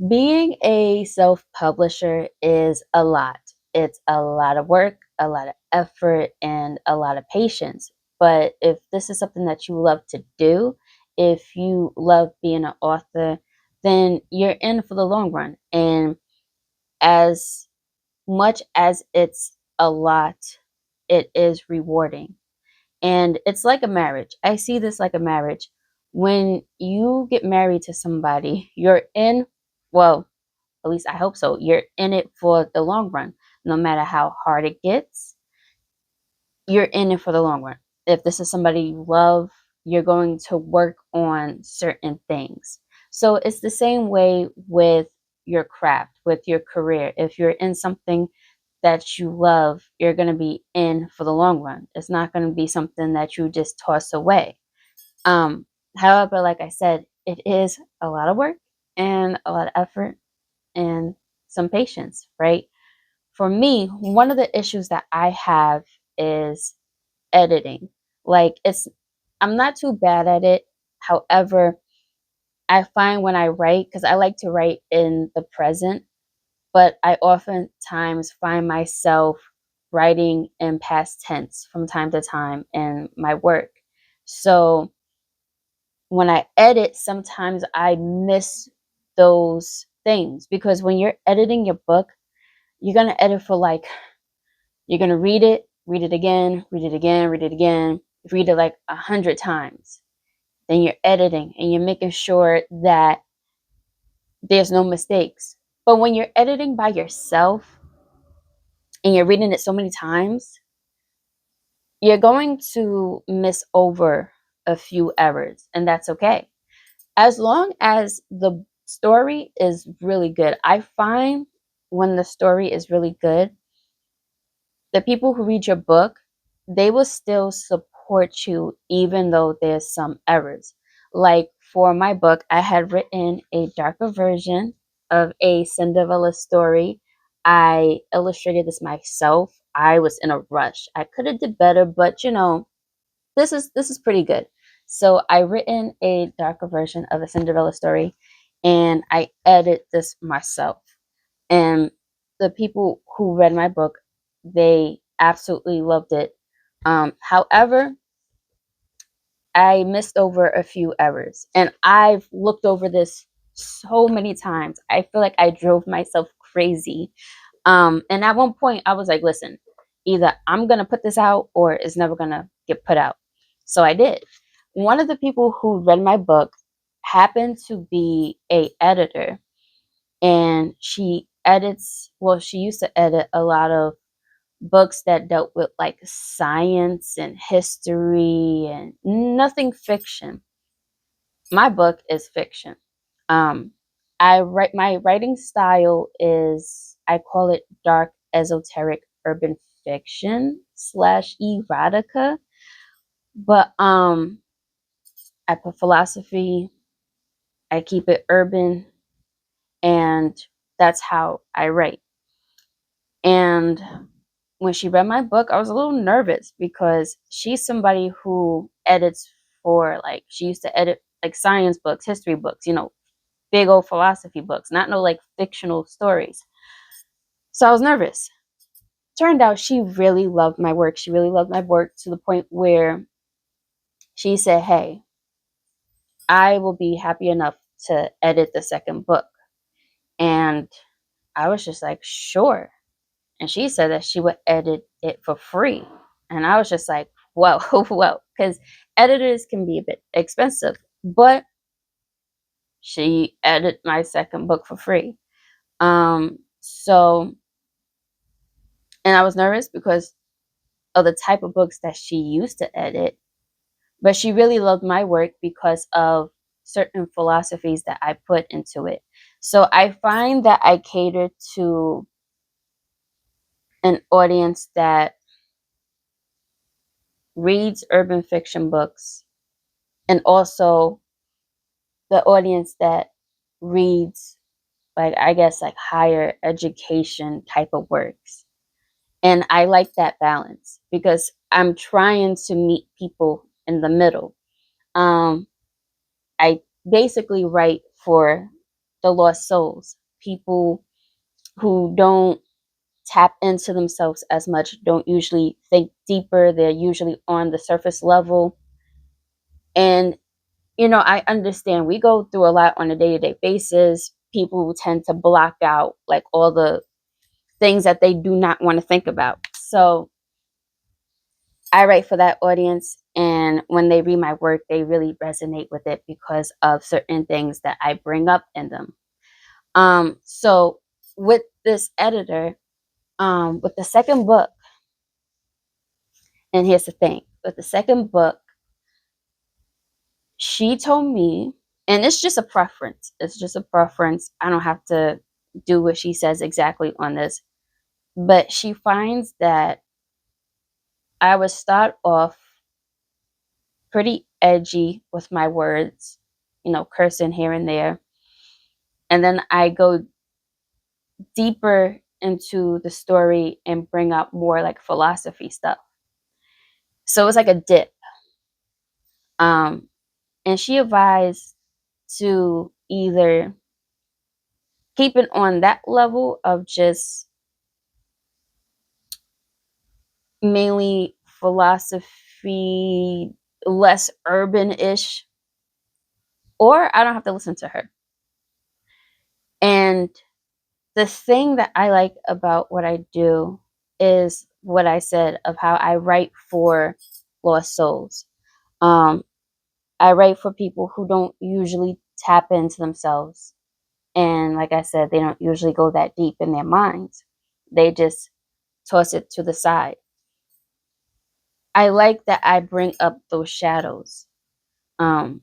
Being a self publisher is a lot. It's a lot of work, a lot of effort, and a lot of patience. But if this is something that you love to do, if you love being an author, then you're in for the long run. And as much as it's a lot, it is rewarding. And it's like a marriage. I see this like a marriage. When you get married to somebody, you're in, well, at least I hope so. You're in it for the long run. No matter how hard it gets, you're in it for the long run. If this is somebody you love, you're going to work on certain things. So it's the same way with your craft, with your career. If you're in something that you love, you're going to be in for the long run. It's not going to be something that you just toss away. Um, However, like I said, it is a lot of work and a lot of effort and some patience, right? For me, one of the issues that I have is editing. Like I'm not too bad at it. However, I find when I write, because I like to write in the present, but I oftentimes find myself writing in past tense from time to time in my work. So when I edit, sometimes I miss those things because when you're editing your book, you're going to edit for like, you're going to read it again, read it again, read it again, read it like 100 times. Then you're editing and you're making sure that there's no mistakes. But when you're editing by yourself and you're reading it so many times, you're going to miss over a few errors, and that's okay. As long as the story is really good, I find when the story is really good, the people who read your book, they will still support you even though there's some errors. Like for my book, I had written a darker version of a Cinderella story. I illustrated this myself. I was in a rush. I could have did better, but this is pretty good. So I written a darker version of a Cinderella story and I edited this myself. And the people who read my book, they absolutely loved it. However, I missed over a few errors, and I've looked over this so many times. I feel like I drove myself crazy. And at one point, I was like, "Listen, either I'm gonna put this out, or it's never gonna get put out." So I did. One of the people who read my book happened to be a editor, and she used to edit a lot of books that dealt with like science and history and nothing fiction. My book is fiction. um my writing style is, I call it dark esoteric urban fiction slash erotica, but I put philosophy, I keep it urban, and that's how I write. And when she read my book, I was a little nervous because she's somebody who edits for, like, she used to edit like science books, history books, big old philosophy books, not no like fictional stories. So I was nervous. Turned out she really loved my work. She really loved my work to the point where she said, "Hey, I will be happy enough to edit the second book." And I was just like, "Sure." And she said that she would edit it for free. And I was just like, whoa, whoa, because editors can be a bit expensive. But she edited my second book for free. So, and I was nervous because of the type of books that she used to edit, but she really loved my work because of certain philosophies that I put into it. So I find that I cater to an audience that reads urban fiction books, and also the audience that reads, like, I guess, like higher education type of works. And I like that balance because I'm trying to meet people in the middle. um I basically write for the lost souls, people who don't tap into themselves as much, don't usually think deeper. They're usually on the surface level. And, I understand we go through a lot on a day to day basis. People tend to block out like all the things that they do not want to think about. So I write for that audience. And when they read my work, they really resonate with it because of certain things that I bring up in them. So with this editor, with the second book, and here's the thing, with the second book, she told me, and it's just a preference. It's just a preference. I don't have to do what she says exactly on this, but she finds that I would start off pretty edgy with my words, cursing here and there. And then I go deeper into the story and bring up more like philosophy stuff. So it's like a dip. Um, and she advised to either keep it on that level of just mainly philosophy, less urban ish, or I don't have to listen to her. And the thing that I like about what I do is what I said of how I write for lost souls. Um, I write for people who don't usually tap into themselves. And like I said, they don't usually go that deep in their minds. They just toss it to the side. I like that I bring up those shadows, um,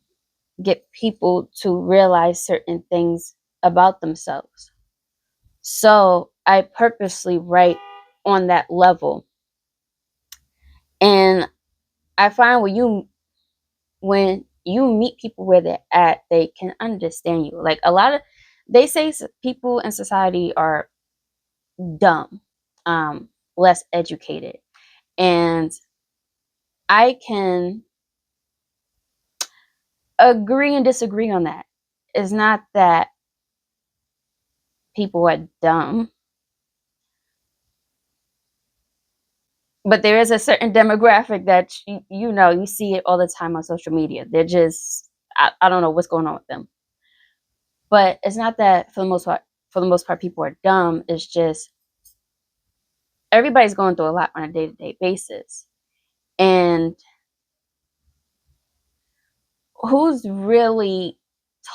get people to realize certain things about themselves. So I purposely write on that level. And I find when you meet people where they're at, they can understand you. Like a lot of they say people in society are dumb, less educated. And I can agree and disagree on that. It's not that people are dumb, but there is a certain demographic that you see it all the time on social media. They're just I don't know what's going on with them. But it's not that for the most part people are dumb. It's just everybody's going through a lot on a day-to-day basis. And who's really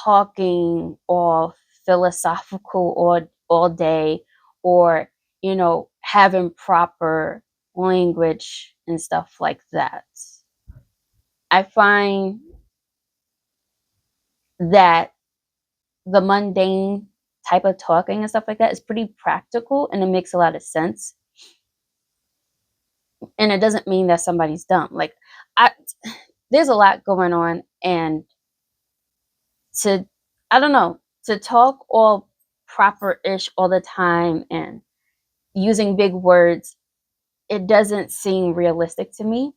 talking all philosophical all day, or having proper language and stuff like that? I find that the mundane type of talking and stuff like that is pretty practical, and it makes a lot of sense. And it doesn't mean that somebody's dumb. Like I there's a lot going on, and to I don't know, to talk all proper-ish all the time and using big words, it doesn't seem realistic to me.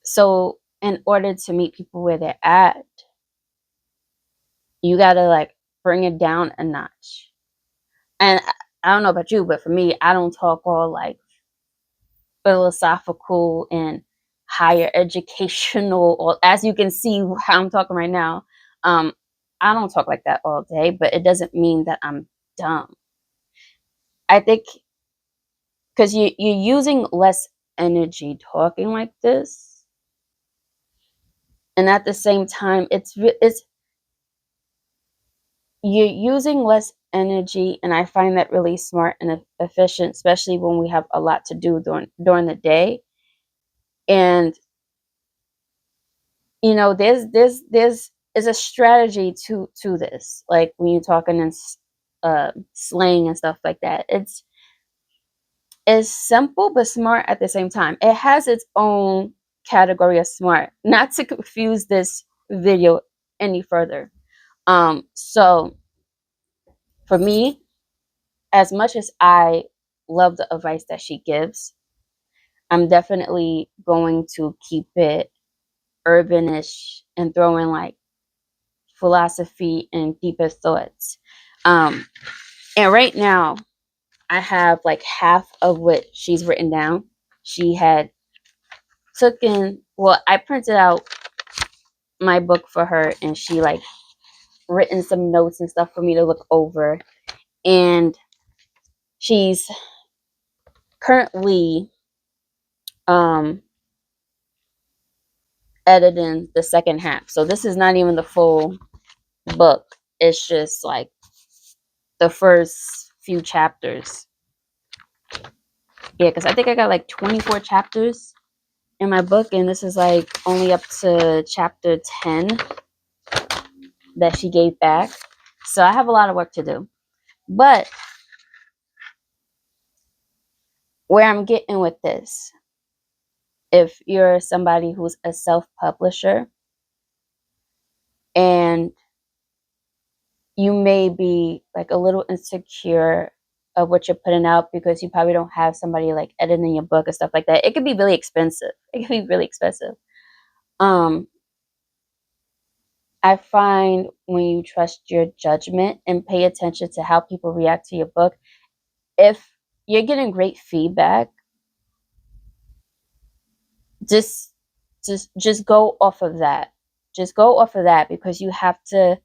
So in order to meet people where they're at, you gotta like bring it down a notch. And I don't know about you, but for me, I don't talk all like philosophical and higher educational, or as you can see how I'm talking right now. um I don't talk like that all day, but it doesn't mean that I'm dumb. I think because you're using less energy talking like this, and at the same time it's you're using less energy, and I find that really smart and efficient, especially when we have a lot to do during the day. And there's is a strategy to this. Like when you're talking in slang and stuff like that, it's simple but smart at the same time. It has its own category of smart. Not to confuse this video any further. So for me, as much as I love the advice that she gives, I'm definitely going to keep it urbanish and throw in like philosophy and deeper thoughts. Um, and right now, I have like half of what she's written down. She had I printed out my book for her, and she like written some notes and stuff for me to look over. And she's currently um editing the second half. So this is not even the full book. It's just like the first few chapters. Yeah, because I think I got like 24 chapters in my book, and this is like only up to chapter 10 that she gave back. So I have a lot of work to do. But where I'm getting with this, if you're somebody who's a self publisher and you may be like a little insecure of what you're putting out because you probably don't have somebody like editing your book and stuff like that, it could be really expensive. It can be really expensive. Um, I find when you trust your judgment and pay attention to how people react to your book, if you're getting great feedback, just just go off of that. Just go off of that because you have to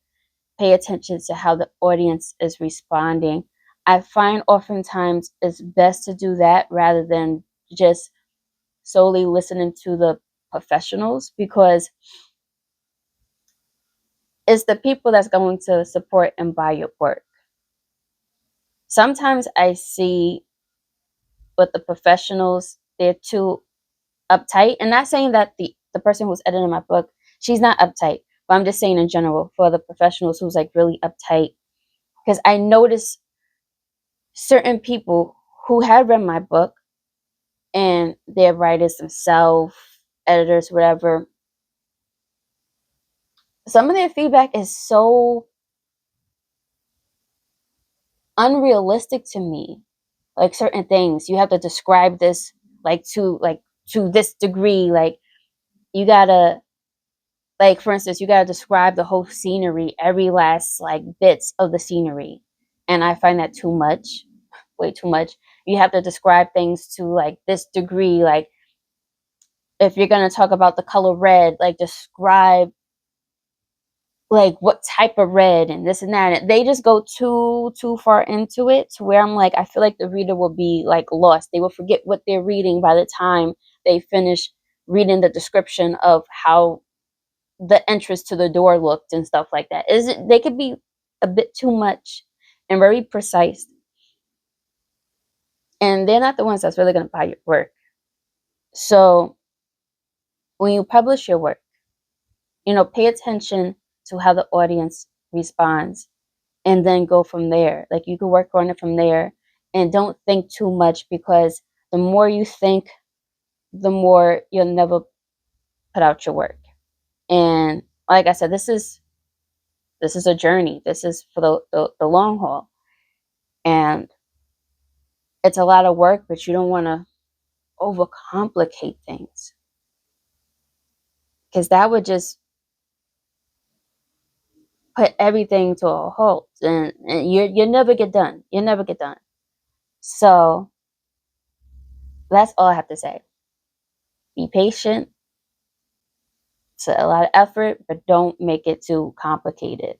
pay attention to how the audience is responding. I find oftentimes it's best to do that rather than just solely listening to the professionals, because it's the people that's going to support and buy your work. Sometimes I see with the professionals, they're too uptight. And not saying that the person who's editing my book, she's not uptight, but I'm just saying in general for the professionals who's like really uptight. Because I notice certain people who have read my book and they're writers themselves, editors, whatever. Some of their feedback is so unrealistic to me. Like certain things, you have to describe this like to this degree. Like you gotta, like for instance, you gotta describe the whole scenery, every last like bits of the scenery. And I find that too much, way too much. You have to describe things to like this degree. Like if you're gonna talk about the color red, like describe like what type of red and this and that. And they just go too far into it to where I'm like, I feel like the reader will be like lost. They will forget what they're reading by the time they finish reading the description of how the entrance to the door looked and stuff like that. Is it they could be a bit too much and very precise. And they're not the ones that's really gonna buy your work. So when you publish your work, pay attention to how the audience responds and then go from there. Like you can work on it from there and don't think too much, because the more you think, the more you'll never put out your work. And like I said, this is a journey. This is for the long haul. And it's a lot of work, but you don't want to overcomplicate things, because that would just put everything to a halt, and you never get done. You never get done. So that's all I have to say. Be patient. It's a lot of effort, but don't make it too complicated.